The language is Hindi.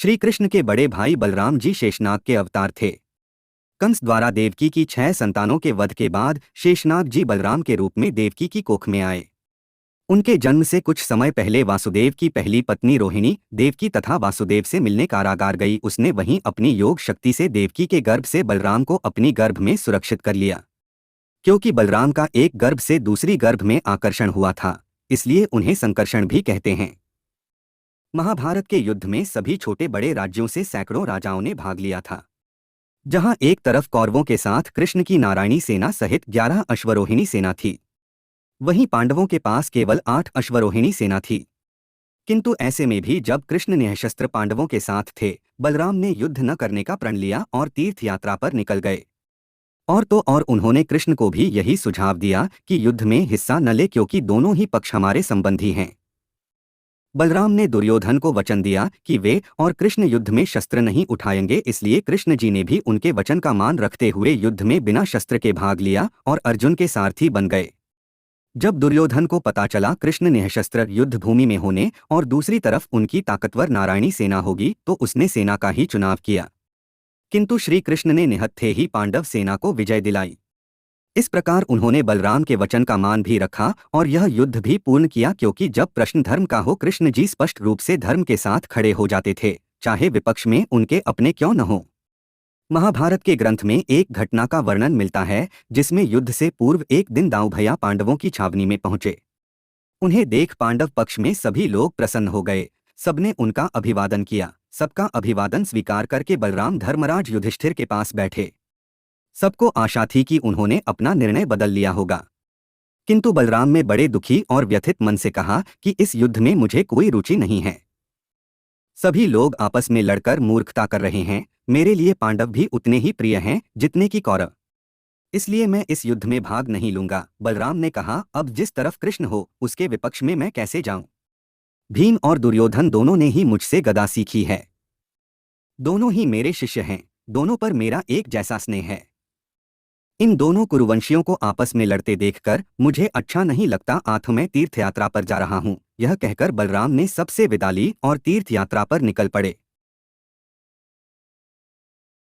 श्री कृष्ण के बड़े भाई बलराम जी शेषनाग के अवतार थे। कंस द्वारा देवकी की 6 संतानों के वध के बाद शेषनाग जी बलराम के रूप में देवकी की कोख में आए। उनके जन्म से कुछ समय पहले वासुदेव की पहली पत्नी रोहिणी देवकी तथा वासुदेव से मिलने कारागार गई। उसने वहीं अपनी योग शक्ति से देवकी के गर्भ से बलराम को अपनी गर्भ में सुरक्षित कर लिया। क्योंकि बलराम का एक गर्भ से दूसरी गर्भ में आकर्षण हुआ था, इसलिए उन्हें संकर्षण भी कहते हैं। महाभारत के युद्ध में सभी छोटे बड़े राज्यों से सैकड़ों राजाओं ने भाग लिया था। जहां एक तरफ कौरवों के साथ कृष्ण की नारायणी सेना सहित 11 अश्वरोहिणी सेना थी, वहीं पांडवों के पास केवल 8 अश्वरोहिणी सेना थी। किंतु ऐसे में भी जब कृष्ण निःशस्त्र पांडवों के साथ थे, बलराम ने युद्ध न करने का प्रण लिया और तीर्थ यात्रा पर निकल गए। और तो और उन्होंने कृष्ण को भी यही सुझाव दिया कि युद्ध में हिस्सा न ले, क्योंकि दोनों ही पक्ष हमारे संबंधी हैं। बलराम ने दुर्योधन को वचन दिया कि वे और कृष्ण युद्ध में शस्त्र नहीं उठाएंगे, इसलिए कृष्ण जी ने भी उनके वचन का मान रखते हुए युद्ध में बिना शस्त्र के भाग लिया और अर्जुन के सारथी बन गए। जब दुर्योधन को पता चला कृष्ण निःशस्त्र युद्ध भूमि में होने और दूसरी तरफ उनकी ताकतवर नारायणी सेना होगी, तो उसने सेना का ही चुनाव किया। किंतु श्री कृष्ण ने निहत्थे ही पांडव सेना को विजय दिलाई। इस प्रकार उन्होंने बलराम के वचन का मान भी रखा और यह युद्ध भी पूर्ण किया, क्योंकि जब प्रश्न धर्म का हो, कृष्ण जी स्पष्ट रूप से धर्म के साथ खड़े हो जाते थे, चाहे विपक्ष में उनके अपने क्यों न हो। महाभारत के ग्रंथ में एक घटना का वर्णन मिलता है, जिसमें युद्ध से पूर्व एक दिन दाऊ भैया पांडवों की छावनी में पहुंचे। उन्हें देख पांडव पक्ष में सभी लोग प्रसन्न हो गए। सबने उनका अभिवादन किया। सबका अभिवादन स्वीकार करके बलराम धर्मराज युधिष्ठिर के पास बैठे। सबको आशा थी कि उन्होंने अपना निर्णय बदल लिया होगा, किंतु बलराम ने बड़े दुखी और व्यथित मन से कहा कि इस युद्ध में मुझे कोई रुचि नहीं है। सभी लोग आपस में लड़कर मूर्खता कर रहे हैं। मेरे लिए पांडव भी उतने ही प्रिय हैं जितने कि कौरव, इसलिए मैं इस युद्ध में भाग नहीं लूंगा। बलराम ने कहा, अब जिस तरफ कृष्ण हो उसके विपक्ष में मैं कैसे जाऊं। भीम और दुर्योधन दोनों ने ही मुझसे गदा सीखी है। दोनों ही मेरे शिष्य हैं। दोनों पर मेरा एक जैसा स्नेह है। इन दोनों कुरुवंशियों को आपस में लड़ते देखकर मुझे अच्छा नहीं लगता। आठ मैं तीर्थ यात्रा पर जा रहा हूँ। यह कहकर बलराम ने सबसे विदा ली और तीर्थ यात्रा पर निकल पड़े।